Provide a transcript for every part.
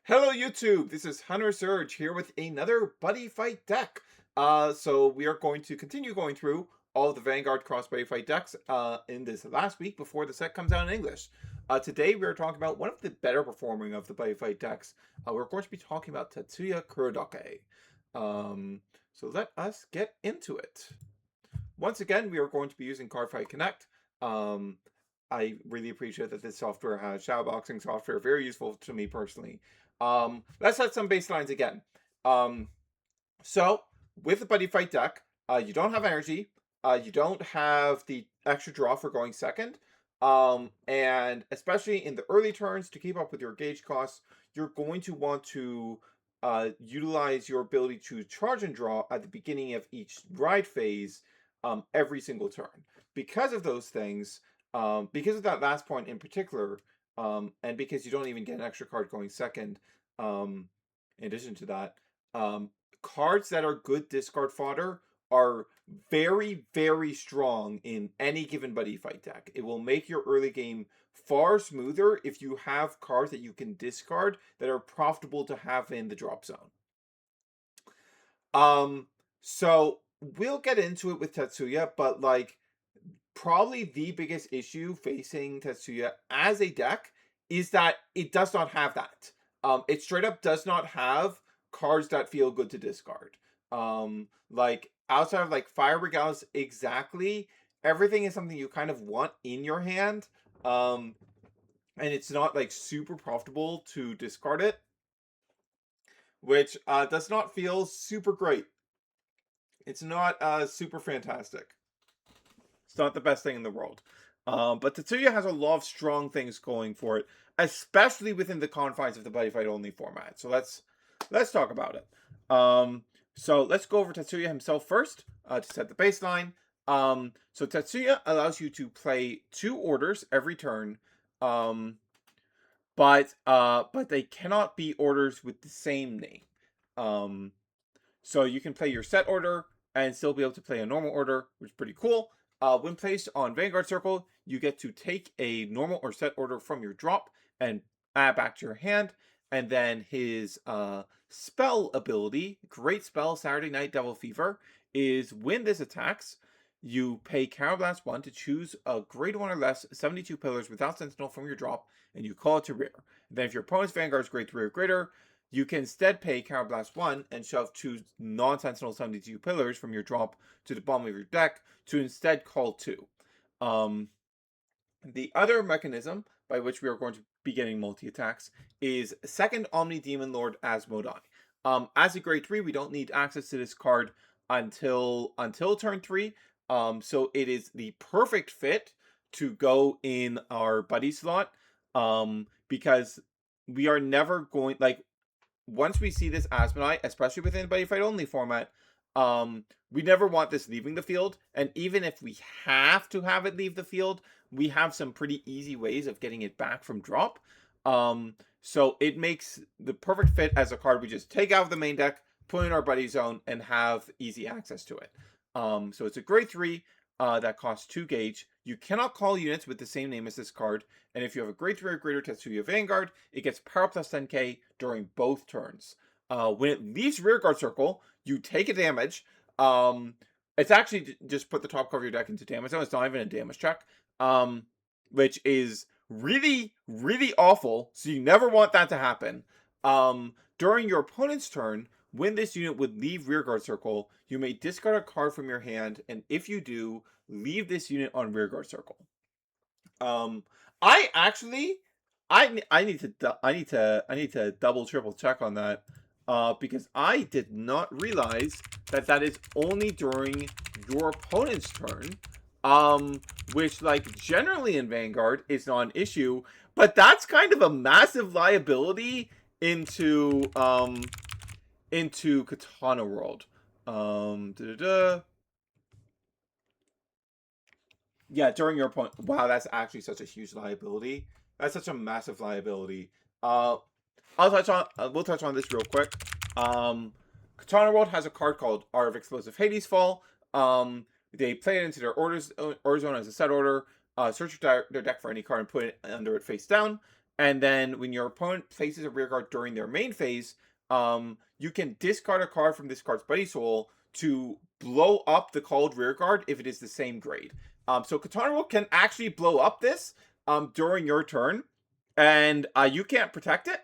Hello YouTube, this is Hunter Surge here with another Buddyfight deck. So we are going to continue going through all the Vanguard cross Buddyfight decks in this last week before the set comes out in English. Today we are talking about one of the better performing of the Buddyfight decks. We're going to be talking about Tetsuya Kurodake. So let us get into it. Once again, we are going to be using Cardfight Connect. I really appreciate that this software has shadowboxing software, very useful to me personally. Let's set some baselines again. So with the Buddyfight deck, you don't have energy, you don't have the extra draw for going second, and especially in the early turns to keep up with your gauge costs, you're going to want to utilize your ability to charge and draw at the beginning of each ride phase every single turn. Because of those things, because of that last point in particular, and because you don't even get an extra card going second, in addition to that, cards that are good discard fodder are very, very strong in any given Buddyfight deck. It will make your early game far smoother if you have cards that you can discard that are profitable to have in the drop zone. So we'll get into it with Tetsuya, but like probably the biggest issue facing Tetsuya as a deck is that it does not have that. It straight up does not have cards that feel good to discard. Like outside of like Fire Regalis exactly, everything is something you kind of want in your hand. And it's not like super profitable to discard it, which does not feel super great. It's not super fantastic. It's not the best thing in the world. But Tatsuya has a lot of strong things going for it, especially within the confines of the Buddyfight only format. So let's talk about it. So let's go over Tatsuya himself first to set the baseline. So Tatsuya allows you to play 2 orders every turn, but they cannot be orders with the same name. So you can play your set order and still be able to play a normal order, which is pretty cool. When placed on Vanguard Circle, you get to take a normal or set order from your drop and add back to your hand. And then his spell ability, great spell, Saturday Night Devil Fever, is when this attacks, you pay Counterblast 1 to choose a grade 1 or less 72 pillars without Sentinel from your drop, and you call it to rear. And then if your opponent's Vanguard is grade 3 or greater, you can instead pay Counterblast 1 and shove 2 non-Sentinel 72 pillars from your drop to the bottom of your deck to instead call 2. The other mechanism by which we are going to be getting multi-attacks is second Omni Demon Lord Asmodai. As a grade 3, we don't need access to this card until turn 3. So it is the perfect fit to go in our buddy slot. Because we are never going, like, once we see this Asmodai, especially within Buddyfight only format, we never want this leaving the field. And even if we have to have it leave the field, we have some pretty easy ways of getting it back from drop. So it makes the perfect fit as a card we just take out of the main deck, put in our buddy zone, and have easy access to it. So it's a grade 3 that costs 2 gauge. You cannot call units with the same name as this card, and if you have a grade 3 or greater Tetsuya Vanguard, it gets power plus 10k during both turns. When it leaves rearguard circle, you take a damage. It's actually just put the top cover of your deck into damage zone. It's not even a damage check, which is really, really awful. So you never want that to happen. During your opponent's turn, when this unit would leave rearguard circle, you may discard a card from your hand, and if you do, leave this unit on rearguard circle. I actually, I need to double triple check on that, because I did not realize that is only during your opponent's turn, which like generally in Vanguard is not an issue, but that's kind of a massive liability into Katana World. Yeah, during your opponent. Wow, that's actually such a huge liability. That's such a massive liability. We'll touch on this real quick. Katana World has a card called Art of Explosive Hades Fall. They play it into their order zone as a set order. Search their deck for any card and put it under it face down. And then when your opponent places a rearguard during their main phase, you can discard a card from this card's Buddy Soul to blow up the called rearguard if it is the same grade. So Katana Roll can actually blow up this during your turn, and you can't protect it.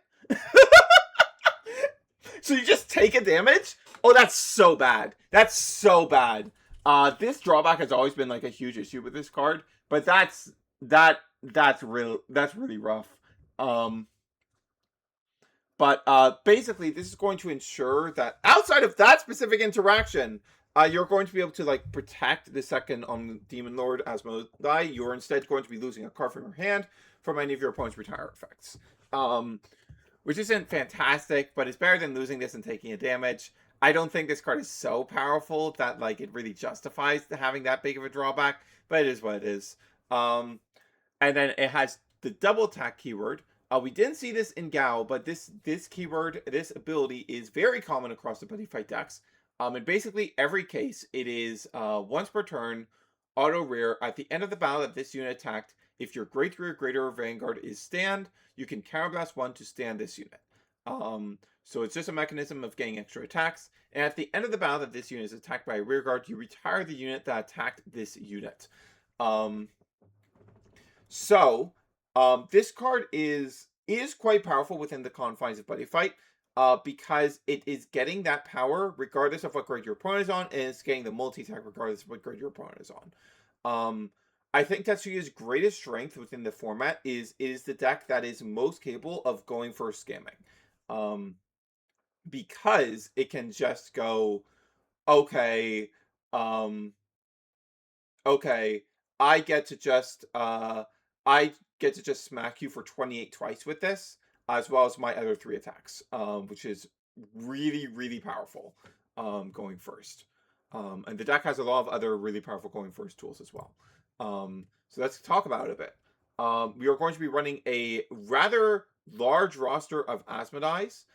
So you just take a damage? Oh, that's so bad. That's so bad. This drawback has always been like a huge issue with this card, but that's really rough. But basically, this is going to ensure that outside of that specific interaction, you're going to be able to like protect the second on Demon Lord Asmodai. You're instead going to be losing a card from your hand from any of your opponent's retire effects. Which isn't fantastic, but it's better than losing this and taking a damage. I don't think this card is so powerful that like it really justifies having that big of a drawback, but it is what it is. And then it has the double attack keyword. We didn't see this in Gao, but this keyword, this ability is very common across the Buddyfight decks. In basically every case, it is once per turn, auto rear. At the end of the battle that this unit attacked, if your Grade 3 or greater Vanguard is stand, you can counterblast 1 to stand this unit. So it's just a mechanism of getting extra attacks. And at the end of the battle that this unit is attacked by a rearguard, you retire the unit that attacked this unit. This card is quite powerful within the confines of Buddyfight, because it is getting that power regardless of what grade your opponent is on, and it's getting the multi-attack regardless of what grade your opponent is on. I think Tetsuya's greatest strength within the format is the deck that is most capable of going for scamming. Because it can just go, okay, okay, I get to just smack you for 28 twice with this, as well as my other 3 attacks, which is really, really powerful going first. And the deck has a lot of other really powerful going first tools as well. So let's talk about it a bit. We are going to be running a rather large roster of Asmodais,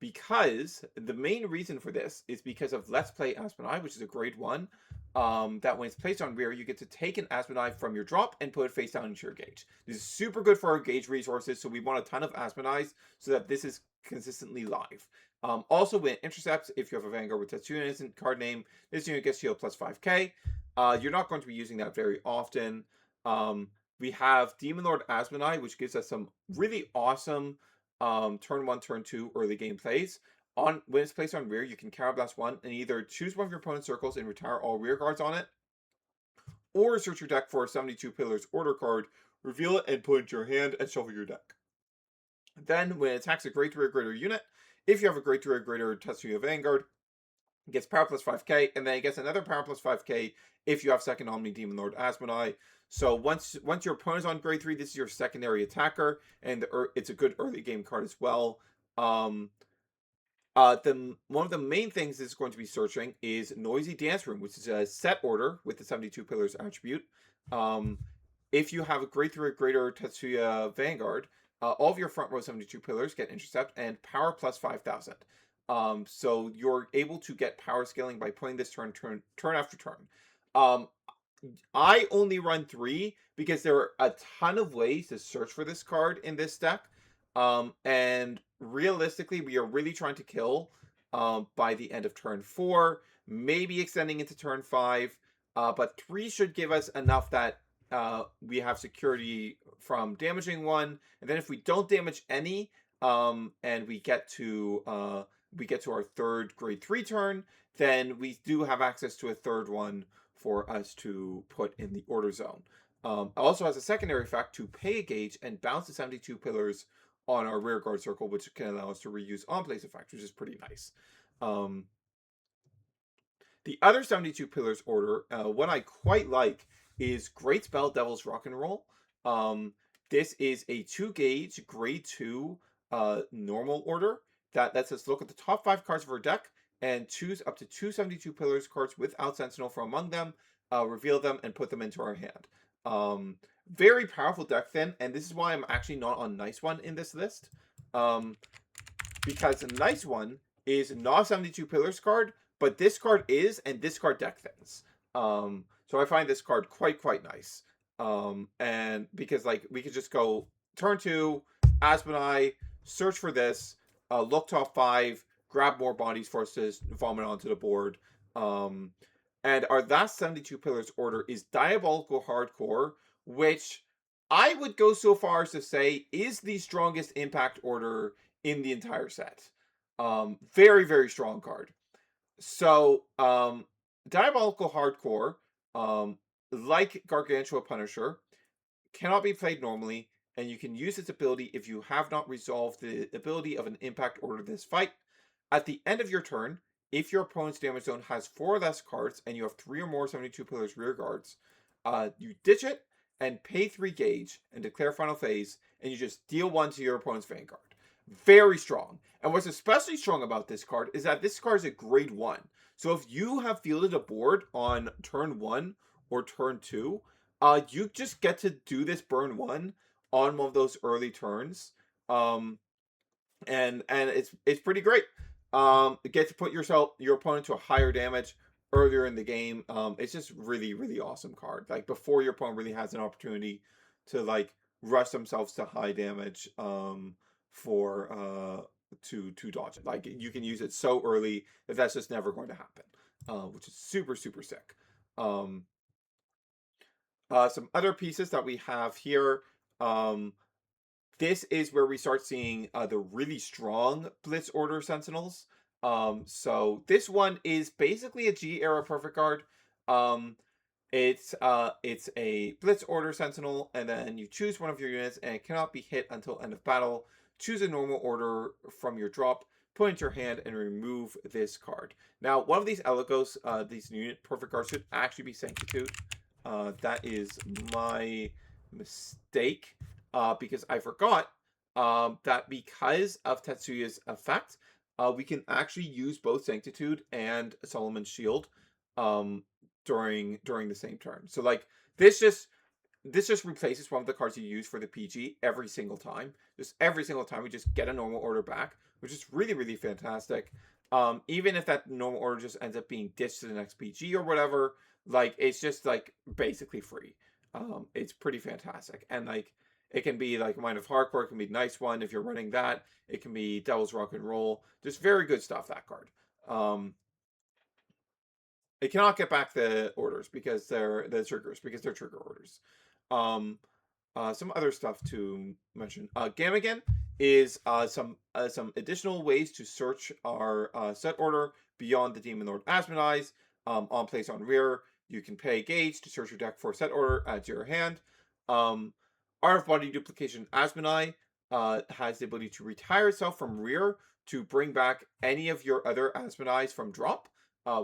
because the main reason for this is because of Let's Play Asmodai, which is a grade 1, that when it's placed on rear, you get to take an Asmodai from your drop and put it face down into your gauge. This is super good for our gauge resources, so we want a ton of Asmodais so that this is consistently live. Also, when it intercepts, if you have a Vanguard with Tatsuya instant card name, this unit gets healed plus 5k. You're not going to be using that very often. We have Demon Lord Asmodai, which gives us some really awesome turn 1, turn 2 early game plays. When it's placed on rear, you can counterblast 1 and either choose one of your opponent's circles and retire all rear guards on it, or search your deck for a 72 Pillars order card, reveal it and put it into your hand and shuffle your deck. Then, when it attacks a Grade 3 or greater unit, if you have a Grade 3 or greater Tetsuya Vanguard, it gets power plus 5k, and then it gets another power plus 5k if you have second Omni Demon Lord Asmodai. So once your opponent's on grade 3, this is your secondary attacker, and it's a good early game card as well. One of the main things this is going to be searching is Noisy Danceroom, which is a set order with the 72 Pillars attribute. If you have a grade 3 or greater Tetsuya Vanguard, all of your front row 72 Pillars get intercept and power plus 5,000. So you're able to get power scaling by playing this turn after turn. I only run 3 because there are a ton of ways to search for this card in this deck. And realistically, we are really trying to kill by the end of turn 4, maybe extending into turn 5. But 3 should give us enough that we have security from damaging 1. And then if we don't damage any, and we get to our third grade 3 turn, then we do have access to a third one for us to put in the order zone. It also has a secondary effect to pay a gauge and bounce the 72 Pillars on our rear guard circle, which can allow us to reuse on-place effects, which is pretty nice. The other 72 Pillars order, what I quite like, is Great Spell Devil's Rock and Roll. This is a 2 gauge grade 2 normal order that lets us look at the top 5 cards of our deck and choose up to 2 72 Pillars cards without Sentinel from among them, reveal them, and put them into our hand. Very powerful deck then, and this is why I'm actually not on Nice One in this list. Because the Nice One is not a 72 Pillars card, but this card is, and this card deck thins. So I find this card quite nice. And because like we could just go turn 2, Asmonai, search for this, look top 5, grab more bodies for us to vomit onto the board. And our last 72 pillars order is Diabolical Hardcore, which I would go so far as to say is the strongest impact order in the entire set. Very, very strong card. So, Diabolical Hardcore, like Gargantua Punisher, cannot be played normally, and you can use its ability if you have not resolved the ability of an impact order this fight. At the end of your turn, if your opponent's damage zone has 4 or less cards and you have 3 or more 72 pillars rear guards, you ditch it and pay 3 gauge and declare final phase, and you just deal 1 to your opponent's Vanguard. Very strong. And what's especially strong about this card is that this card is a grade 1. So if you have fielded a board on turn 1 or turn 2, you just get to do this burn 1 on one of those early turns. And it's pretty great. Get to put your opponent to a higher damage earlier in the game. It's just really, really awesome card. Like before your opponent really has an opportunity to like rush themselves to high damage for to dodge it. Like you can use it so early that that's just never going to happen. Which is super, super sick. Some other pieces that we have here. This is where we start seeing the really strong Blitz Order Sentinels. So this one is basically a G era perfect card. It's a Blitz Order Sentinel, and then you choose one of your units, and it cannot be hit until end of battle. Choose a normal order from your drop, put it into your hand, and remove this card. Now, one of these Elegos, these unit perfect cards, should actually be Sanctitude. That is my mistake. Because I forgot that because of Tetsuya's effect, we can actually use both Sanctitude and Solomon's Shield during the same turn. So like this just replaces one of the cards you use for the PG every single time. Just every single time we just get a normal order back, which is really, really fantastic. Even if that normal order just ends up being ditched to the next PG or whatever, like it's just like basically free. It's pretty fantastic. And like it can be like Mind of Hardcore, it can be Nice One if you're running that. It can be Devil's Rock and Roll. Just very good stuff, that card. It cannot get back the orders because they're the triggers, because they're trigger orders. Some other stuff to mention. Gamagan is some additional ways to search our set order beyond the Demon Lord Asmonai's. On place on rear, you can pay gauge to search your deck for a set order, add to your hand. Art of Body Duplication Asmonai has the ability to retire itself from rear to bring back any of your other Asmonais from drop,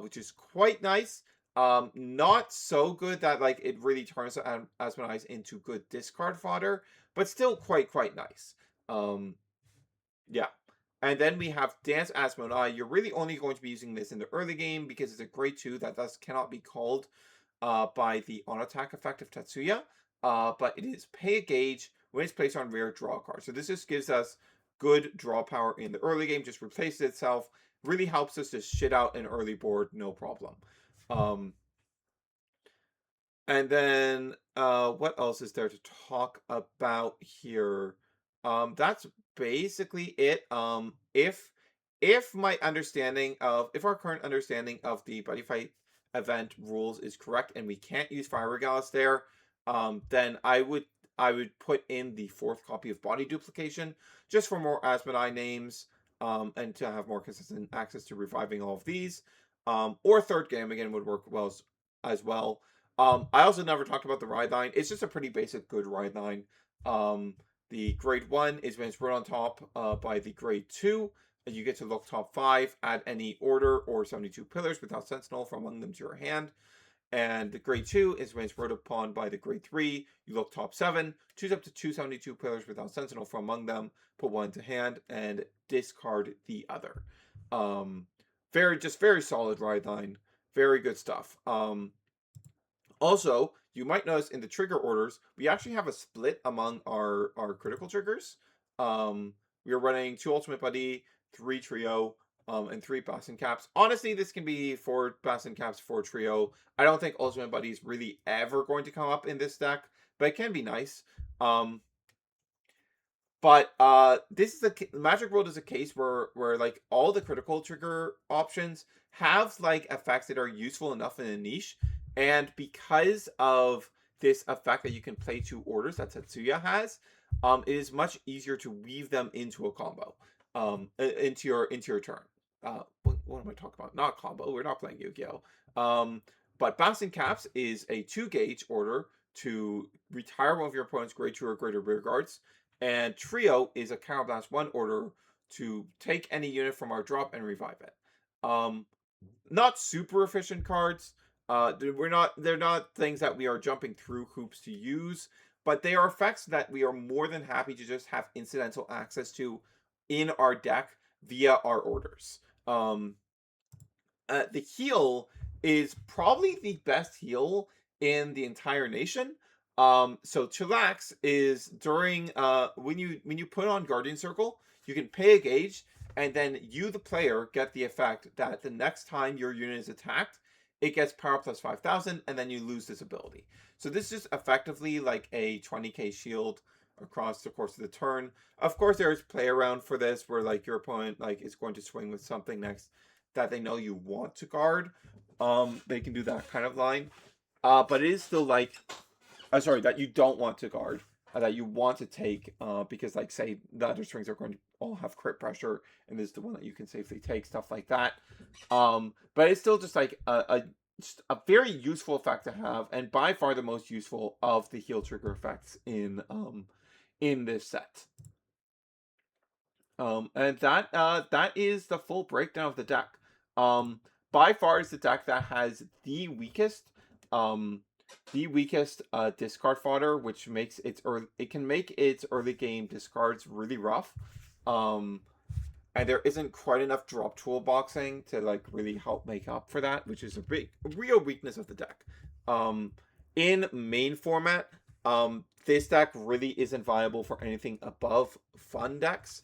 which is quite nice. Not so good that like it really turns Asmonais into good discard fodder, but still quite nice. Yeah. And then we have Dance Asmonai. You're really only going to be using this in the early game because it's a grade 2 that thus cannot be called by the on-attack effect of Tatsuya. But it is pay a gauge when it's placed on rear, draw a card. So this just gives us good draw power in the early game, just replaces itself. Really helps us to shit out an early board, no problem. And then what else is there to talk about here? That's basically it. If my understanding of, if our current understanding of the Buddyfight event rules is correct and we can't use Fire Regalis there, then I would put in the 4th copy of Body Duplication just for more Asmonai names, and to have more consistent access to reviving all of these. Or 3rd Gamagan would work well as well. I also never talked about the ride line. It's just a pretty basic good ride line. The grade 1 is when it's run on top by the grade 2. You get to look top 5, add any order or 72 pillars without Sentinel from among them to your hand. And the grade 2 is when it's rode upon by the grade 3. You look top 7, choose up to 272 pillars without Sentinel from among them, put one to hand, and discard the other. Very solid ride line. Very good stuff. Also, you might notice in the trigger orders, we actually have a split among our critical triggers. We are running 2 Ultimate Buddy, 3 Trio, and 3 Bassin Caps. Honestly, this can be 4 Bassin Caps, 4 Trio. I don't think Ultimate Buddy is really ever going to come up in this deck, but it can be nice. But this is Magic World is a case where like all the critical trigger options have like effects that are useful enough in a niche, and because of this effect that you can play 2 orders that Tetsuya has, it is much easier to weave them into a combo, into your turn. What am I talking about? Not combo. We're not playing Yu-Gi-Oh. But Bouncing Caps is a 2-gauge order to retire one of your opponent's grade 2 or greater rear guards. And Trio is a Counterblast 1 order to take any unit from our drop and revive it. Not super efficient cards. They're not things that we are jumping through hoops to use, but they are effects that we are more than happy to just have incidental access to in our deck via our orders. The heal is probably the best heal in the entire nation. So Chillax is during when you put on Guardian Circle, you can pay a gauge, and then you, the player, get the effect that the next time your unit is attacked, it gets power plus 5,000, and then you lose this ability. So this is effectively like a 20k shield across the course of the turn. Of course, there's play around for this where like your opponent like is going to swing with something next that they know you want to guard. They can do that kind of line. But it is still like, sorry, that you don't want to guard, that you want to take, because like say the other strings are going to all have crit pressure, and this is the one that you can safely take, stuff like that. But it's still just like just a very useful effect to have, and by far the most useful of the heal trigger effects in this set. And that is the full breakdown of the deck. By far is the deck that has the weakest discard fodder, which makes it can make its early game discards really rough. And there isn't quite enough drop toolboxing to like really help make up for that, which is a real weakness of the deck. In main format, this deck really isn't viable for anything above fun decks.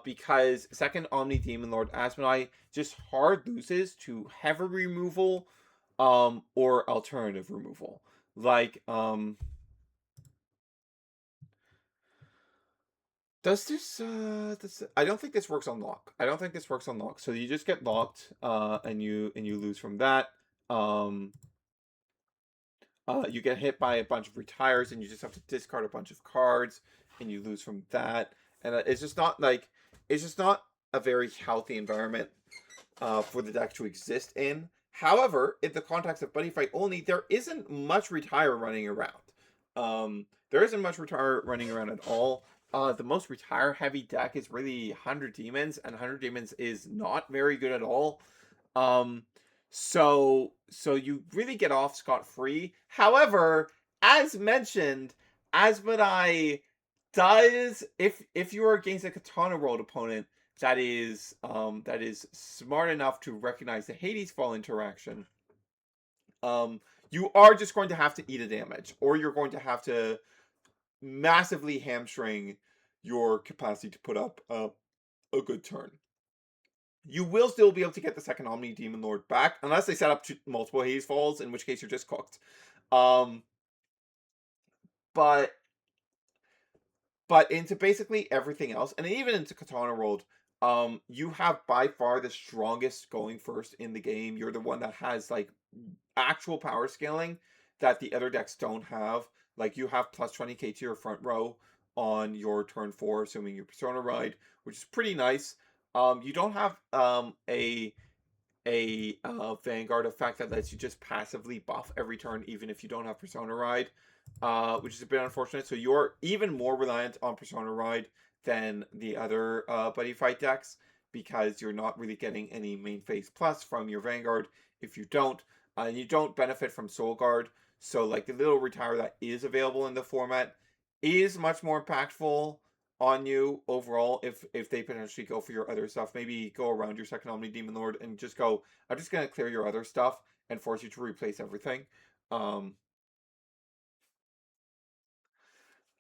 Because second Omni Demon Lord Asmodai just hard loses to heavy removal, or alternative removal. Like, does this, I don't think this works on lock. I don't think this works on lock. So you just get locked, and you lose from that. You get hit by a bunch of retires, and you just have to discard a bunch of cards, and you lose from that. And it's just not a very healthy environment for the deck to exist in. However, in the context of Buddyfight only, there isn't much retire running around. There isn't much retire running around at all. The most retire heavy deck is really 100 Demons, and 100 Demons is not very good at all. So you really get off scot-free. However, as mentioned, Asmodai does, if you are against a Katana World opponent that is smart enough to recognize the Hades Fall interaction, you are just going to have to eat a damage, or you're going to have to massively hamstring your capacity to put up a good turn. You will still be able to get the second Omni Demon Lord back, unless they set up multiple Hades Falls, in which case you're just cooked. But into basically everything else, and even into Katana World, you have by far the strongest going first in the game. You're the one that has like actual power scaling that the other decks don't have. Like you have plus 20k to your front row on your turn 4, assuming you Persona Ride, which is pretty nice. You don't have a Vanguard effect that lets you just passively buff every turn, even if you don't have Persona Ride, which is a bit unfortunate. So you're even more reliant on Persona Ride than the other Buddyfight decks, because you're not really getting any main phase plus from your Vanguard if you don't. And you don't benefit from Soul Guard. So like the little retire that is available in the format is much more impactful on you overall if they potentially go for your other stuff. Maybe go around your second Omni Demon Lord and just go, I'm just going to clear your other stuff and force you to replace everything.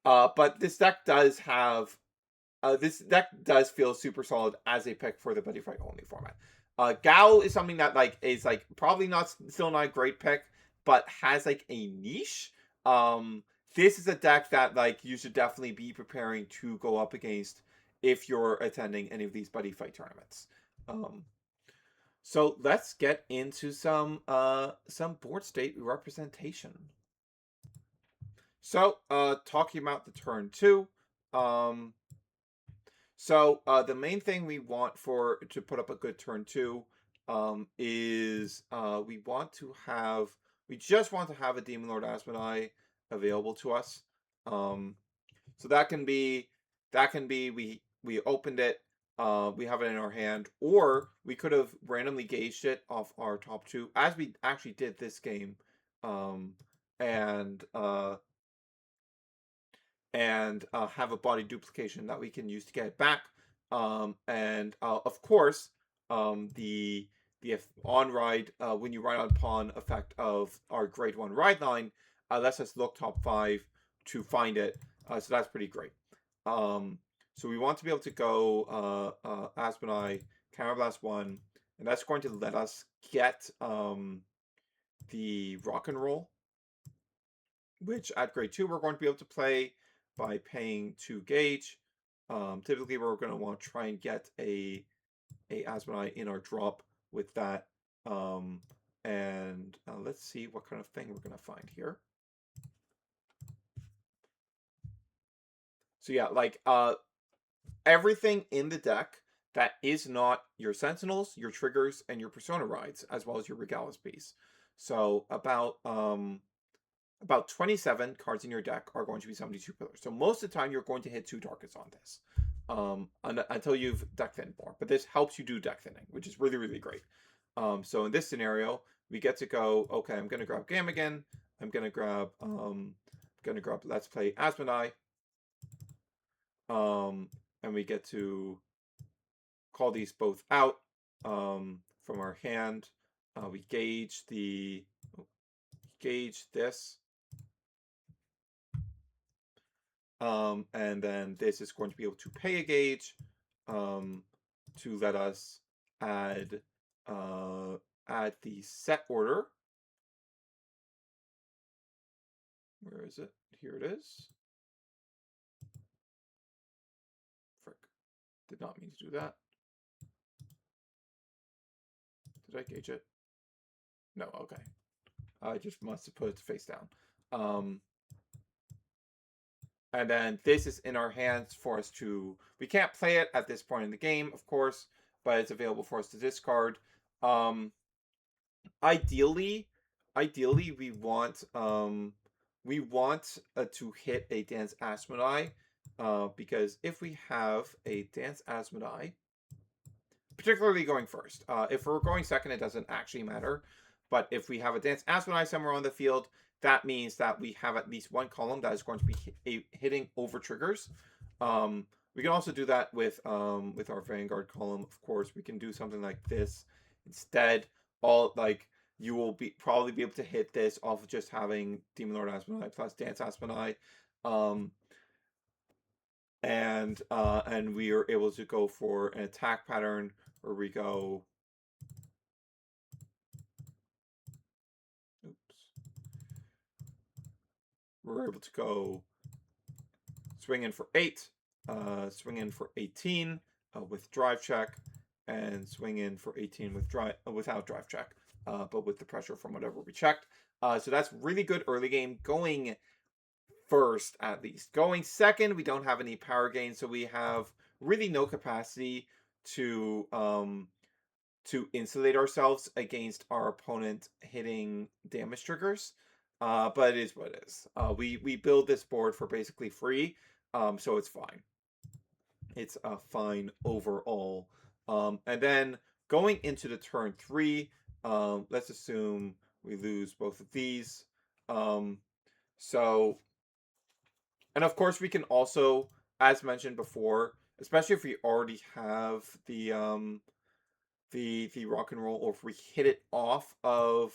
But this deck does have, this deck does feel super solid as a pick for the Buddyfight only format. Gao is something that like is like probably still not a great pick, but has like a niche this is a deck that like you should definitely be preparing to go up against if you're attending any of these buddy fight tournaments. So let's get into some board state representation. So talking about the turn 2, so the main thing we want to put up a good turn 2 is we just want to have a Demon Lord Asmodai available to us. So that can be we opened it, we have it in our hand, or we could have randomly gauged it off our top 2, as we actually did this game, and have a body duplication that we can use to get it back. Of course, the on ride, when you ride on pawn effect of our grade 1 ride line, lets us look top 5 to find it. So that's pretty great. So we want to be able to go Aspenai, Counterblast 1, and that's going to let us get the Rock and Roll, which at grade 2 we're going to be able to play by paying 2 gauge. Typically we're going to want to try and get a Asmodai in our drop with that. Let's see what kind of thing we're going to find here. So yeah, like everything in the deck that is not your Sentinels, your Triggers, and your Persona rides, as well as your Regalis piece. So about 27 cards in your deck are going to be 72 pillars. So most of the time, you're going to hit 2 targets on this until you've deck thinned more. But this helps you do deck thinning, which is really, really great. So in this scenario, we get to go, okay, I'm going to grab Gamagan. I'm going to grab Let's Play Asmodai. And we get to call these both out from our hand. We gauge this. And then this is going to be able to pay a gauge to let us add the set order. Where is it? Here it is. Frick. Did not mean to do that. Did I gauge it? No, okay. I just must have put it face down. And then this is in our hands for us to... We can't play it at this point in the game, of course, but it's available for us to discard. Ideally, we want to hit a Dance Asmodai, because if we have a Dance Asmodai, particularly going first, if we're going second, it doesn't actually matter. But if we have a Dance Asmodai somewhere on the field, that means that we have at least one column that is going to be hitting over triggers. We can also do that with our Vanguard column. Of course, we can do something like this instead. You will probably be able to hit this off of just having Demon Lord Asmodai plus Dance Asmodai. And we are able to go for an attack pattern where we go... We're able to go swing in for 8, swing in for 18 with drive check, and swing in for 18 without drive check, but with the pressure from whatever we checked. So that's really good early game going first, at least. Going second, we don't have any power gain, so we have really no capacity to insulate ourselves against our opponent hitting damage triggers. But it is what it is. We build this board for basically free, so it's fine. It's fine overall. And then going into the turn 3, let's assume we lose both of these. And of course we can also, as mentioned before, especially if we already have the rock and roll, or if we hit it off of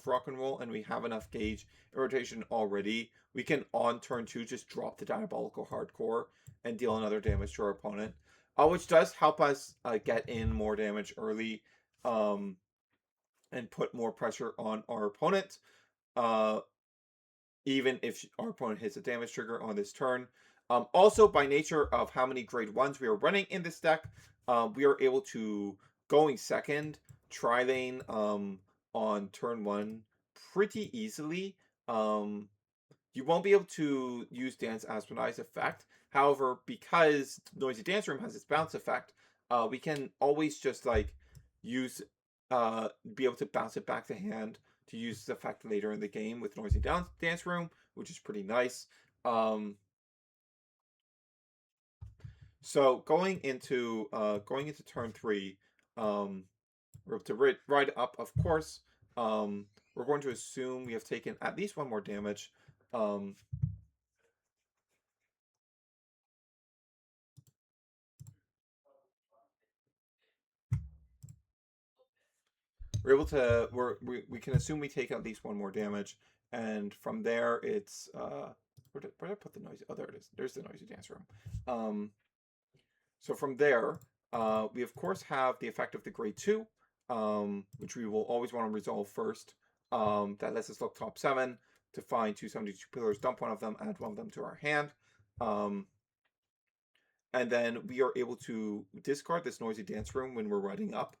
rock and roll and we have enough gauge in rotation already, we can on turn 2 just drop the Diabolical Hardcore and deal another damage to our opponent, which does help us get in more damage early, and put more pressure on our opponent. even if our opponent hits a damage trigger on this turn. Also, by nature of how many grade 1s we are running in this deck, we are able to, going second, tri-lane on turn 1 pretty easily. You won't be able to use Dance Aspeni's effect. However, because Noisy Danceroom has its bounce effect, we can always just like use be able to bounce it back to hand to use this effect later in the game with Noisy Danceroom, which is pretty nice. So going into turn 3, we're able to ride up, of course. We're going to assume we have taken at least 1 more damage. We're able to we can assume we take at least 1 more damage, and from there it's where did I put the noisy? Oh, there it is. There's the Noisy Danceroom. So from there, we of course have the effect of the grade 2, which we will always want to resolve first. That lets us look top 7 to find 272 pillars, dump 1 of them, add 1 of them to our hand. And then we are able to discard this Noisy Danceroom when we're riding up,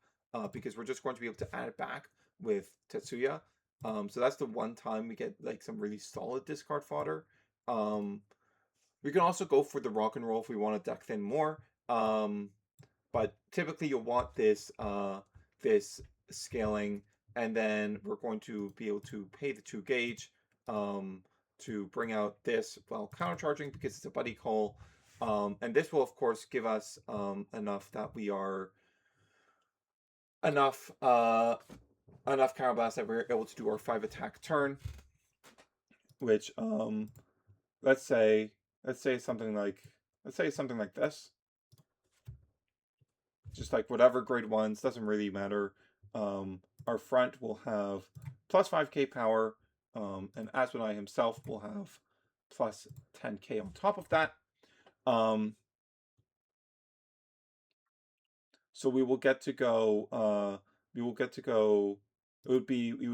because we're just going to be able to add it back with Tetsuya. So that's the one time we get like some really solid discard fodder. We can also go for the rock and roll if we want to deck thin more. But typically you'll want this this scaling, and then we're going to be able to pay the 2 gauge to bring out this while countercharging because it's a buddy call. And this will of course give us enough that we are enough counterblast that we're able to do our 5 attack turn, which let's say something like this. Just like whatever grade 1s, doesn't really matter. Our front will have plus 5k power, and Aspenai himself will have plus 10k on top of that. So we will get to go, we would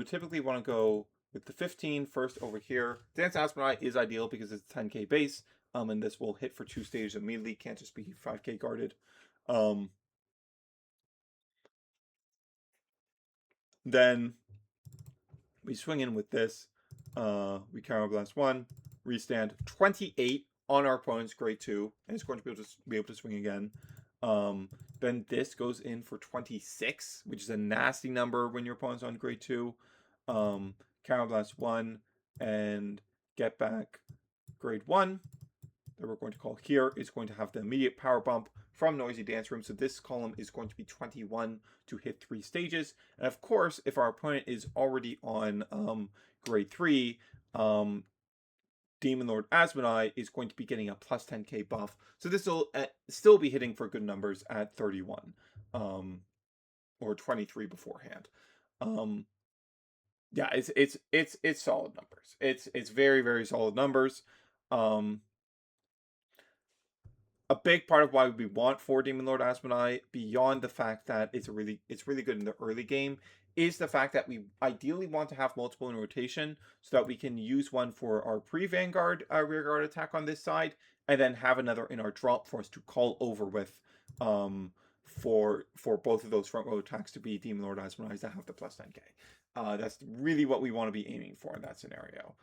typically want to go with the 15 first over here. Dance Aspenai is ideal because it's 10k base, and this will hit for 2 stages immediately, can't just be 5k guarded. Then we swing in with this. We counterblast 1, restand 28 on our opponent's grade 2, and it's going to be able to swing again. Then this goes in for 26, which is a nasty number when your opponent's on grade 2. Counterblast 1 and get back grade 1 that we're going to call here is going to have the immediate power bump from Noisy Danceroom. So this column is going to be 21 to hit 3 stages. And of course, if our opponent is already on grade 3, Demon Lord Aspenai is going to be getting a plus 10k buff. So this will still be hitting for good numbers at 31 or 23 beforehand. Yeah, it's solid numbers. It's very, very solid numbers. A big part of why we want 4 Demon Lord Aspenai, beyond the fact that it's really good in the early game, is the fact that we ideally want to have multiple in rotation so that we can use one for our pre-Vanguard rearguard attack on this side, and then have another in our drop for us to call over with for both of those front row attacks to be Demon Lord Aspenai that have the plus 10k. That's really what we want to be aiming for in that scenario.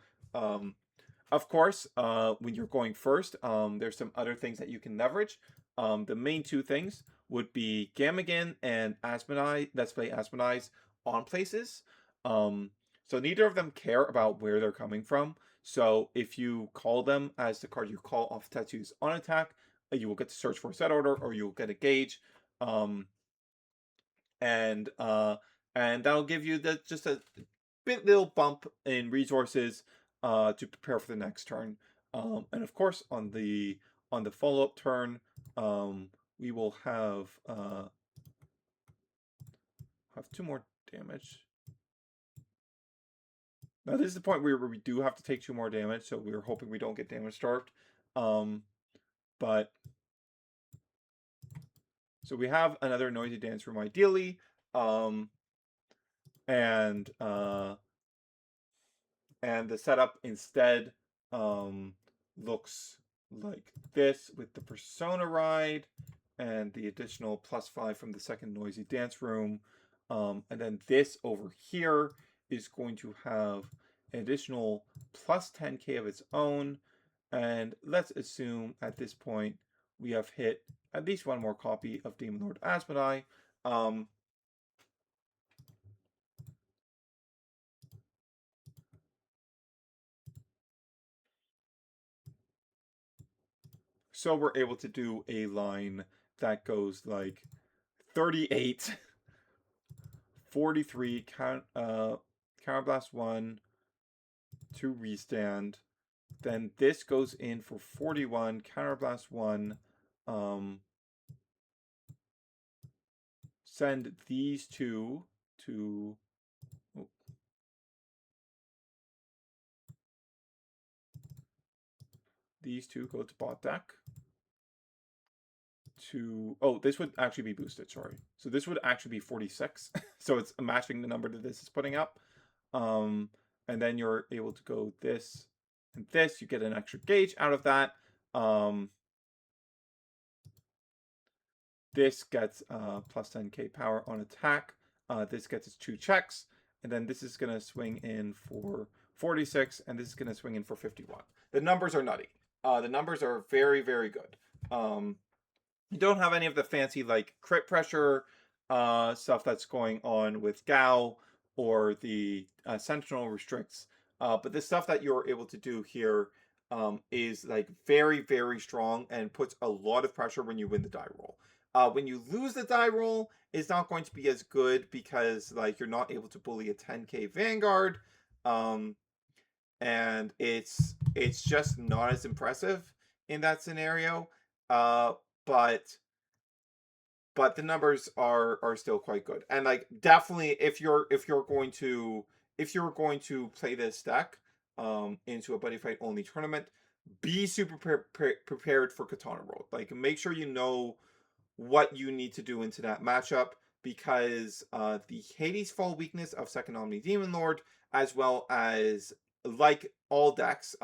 Of course, when you're going first, there's some other things that you can leverage. The main 2 things would be Gamagan and Aspenai. Let's play Aspenai's on places. So neither of them care about where they're coming from. So if you call them as the card you call off Tetsuya's on attack, you will get to search for a set order, or you'll get a gauge. And that'll give you just a little bump in resources to prepare for the next turn. And of course, on the follow-up turn, we will have 2 more damage. Now this is the point where we do have to take 2 more damage, so we're hoping we don't get damage starved. But so we have another Noisy Danceroom ideally, and And the setup instead looks like this with the Persona ride and the additional +5 from the second Noisy Dance Room. And then this over here is going to have an additional +10k of its own. And let's assume at this point we have hit at least one more copy of Demon Lord Asmodai. So we're able to do a line that goes like 38, 43, Counterblast 1 to restand. Then this goes in for 41, Counterblast 1. Send these two to... Oh. These two go to bot deck. This would actually be boosted, sorry. So this would actually be 46. So it's matching the number that this is putting up. And then you're able to go this and this. You get an extra gauge out of that. This gets +10k power on attack. This gets its 2 checks. And then this is going to swing in for 46. And this is going to swing in for 51. The numbers are nutty. The numbers are very, very good. You don't have any of the fancy like crit pressure stuff that's going on with Gao or the Sentinel restricts. But the stuff that you're able to do here is like very, very strong and puts a lot of pressure when you win the die roll. When you lose the die roll, it's not going to be as good because like you're not able to bully a 10k Vanguard. And it's just not as impressive in that scenario. But the numbers are still quite good. And like definitely if you're going to play this deck into a Buddy Fight only tournament, be super prepared for Katana World. Like make sure you know what you need to do into that matchup, because the Hades Fall weakness of second Omni Demon Lord, as well as like all decks,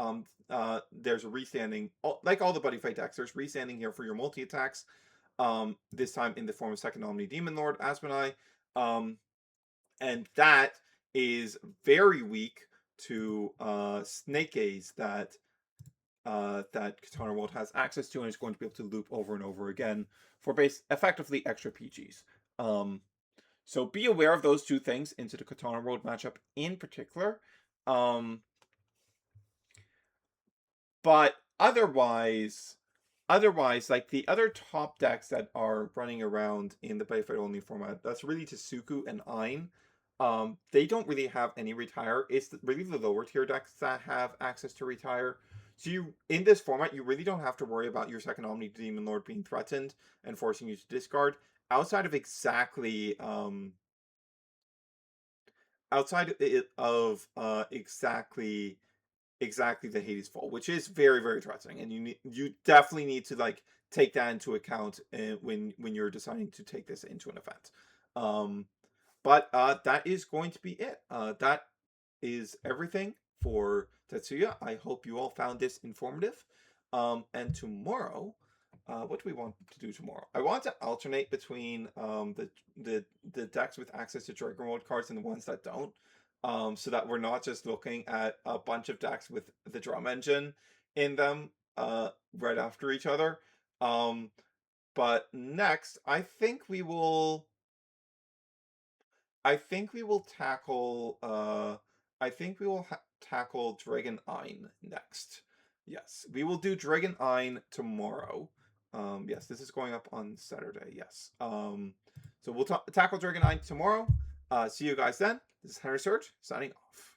there's a restanding, like all the Buddy Fight decks, there's restanding here for your multi-attacks, this time in the form of second Omni Demon Lord Asmodai, and that is very weak to Snake Gaze that Katana World has access to, and is going to be able to loop over and over again for effectively extra PGs. So be aware of those two things into the Katana World matchup in particular. But otherwise, like the other top decks that are running around in the Buddy Fight only format, that's really Tetsuya and Ein. They don't really have any retire. It's really the lower tier decks that have access to retire. So in this format, you really don't have to worry about your second Omni Demon Lord being threatened and forcing you to discard. Outside of exactly exactly the Hades Fall, which is very, very threatening, and you definitely need to like take that into account when you're deciding to take this into an event. But that is going to be it. That is everything for Tetsuya. I hope you all found this informative. And tomorrow, what do we want to do tomorrow? I want to alternate between the decks with access to Dragon World cards and the ones that don't. So that we're not just looking at a bunch of decks with the drum engine in them right after each other. But next, I think we will tackle tackle Dragon Ein next. Yes, we will do Dragon Ein tomorrow. Yes, this is going up on Saturday. Yes. So we'll tackle Dragon Ein tomorrow. See you guys then. This is Henry Surge signing off.